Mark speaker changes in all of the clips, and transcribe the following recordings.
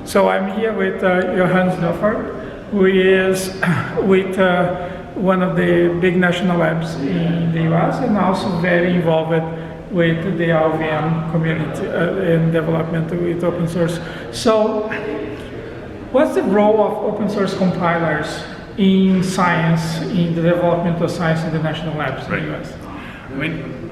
Speaker 1: So I'm here with Johannes Doerfert, who is with one of the big national labs in the US and also very involved with the LVM community in development with open source. So what's the role of open source compilers in science, in the development of science in the national labs in the US?
Speaker 2: I mean,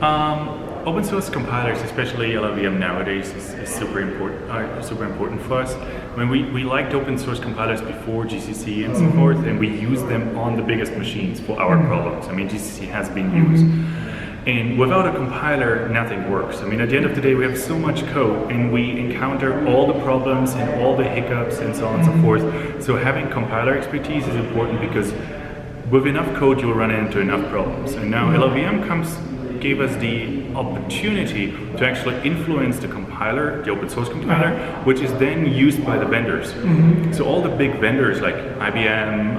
Speaker 2: open source compilers, especially LLVM nowadays, is super important for us. I mean, we liked open source compilers before GCC and so forth, and we use them on the biggest machines for our problems. I mean, GCC has been used. And without a compiler, nothing works. I mean, at the end of the day, we have so much code, and we encounter all the problems and all the hiccups and so on and so forth. So having compiler expertise is important because with enough code, you'll run into enough problems. And now LLVM gave us the opportunity to actually influence the compiler, the open source compiler, which is then used by the vendors. So all the big vendors like IBM,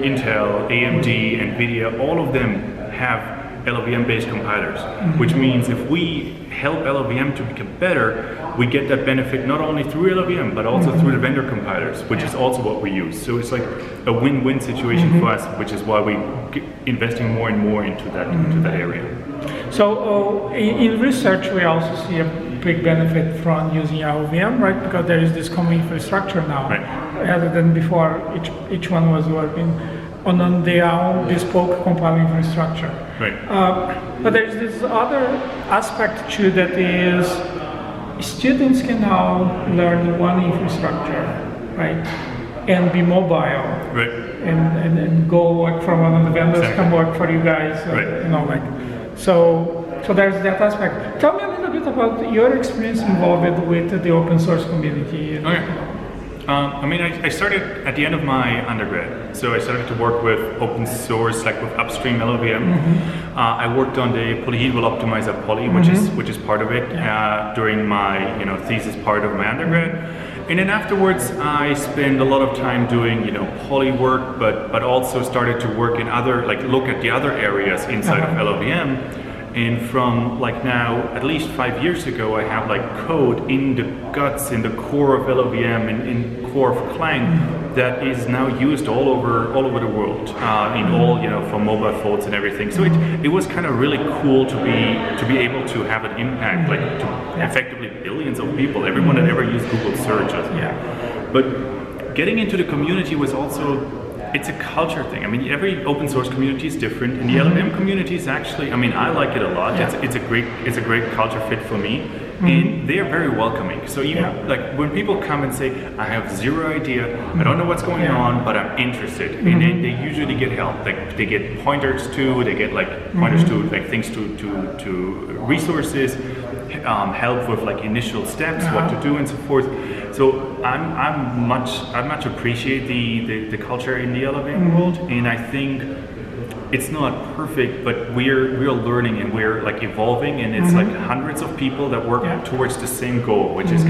Speaker 2: Intel, AMD, NVIDIA, all of them have LLVM-based compilers, which means if we help LLVM to become better, we get that benefit not only through LLVM, but also through the vendor compilers, which is also what we use. So it's like a win-win situation for us, which is why we're investing more and more into that area. So in research, we also see a big benefit from using LLVM, right? Because there is this common infrastructure now, rather than before each one was working on their own bespoke compiling infrastructure. But there's this other aspect too, that is students can now learn one infrastructure, right, and be mobile, and go work for one of the vendors, come work for you guys, you know, like so there's that aspect. Tell me a little bit about your experience involved with the open source community. I mean, I started at the end of my undergrad, so I started to work with open source, like with upstream LLVM. I worked on the polyhedral optimizer Poly, which is part of it, during my thesis part of my undergrad. And then afterwards, I spent a lot of time doing Poly work, but also started to work in other, like look at the other areas inside of LLVM. And from like now, at least 5 years ago, I have like code in the guts, in the core of LLVM, and in core of Clang that is now used all over the world, in all from mobile phones and everything. So it was kind of really cool to be able to have an impact, like to effectively billions of people, everyone that ever used Google searches. But getting into the community was also. It's a culture thing. I mean, every open source community is different, and the LLVM community is actually. I mean, I like it a lot. It's a great culture fit for me, and they are very welcoming. So even like when people come and say, "I have zero idea, I don't know what's going on, but I'm interested," and they usually get help. Like they get pointers to, they get like pointers to like things to resources, help with like initial steps, what to do, and so forth. So I much appreciate the culture in the LLVM world, and I think it's not perfect, but we're learning and we're like evolving, and it's like hundreds of people that work towards the same goal, which is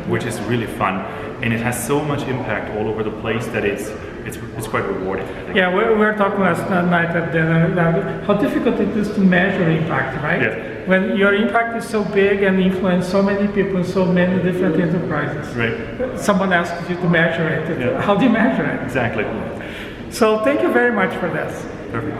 Speaker 2: which is really fun, and it has so much impact all over the place that it's quite rewarding.
Speaker 1: Yeah, we were talking last night at dinner about how difficult it is to measure impact, right? When your impact is so big and influence so many people in so many different enterprises. Someone asks you to measure it. How do you measure it?
Speaker 2: Exactly.
Speaker 1: So thank you very much for this.
Speaker 2: Perfect.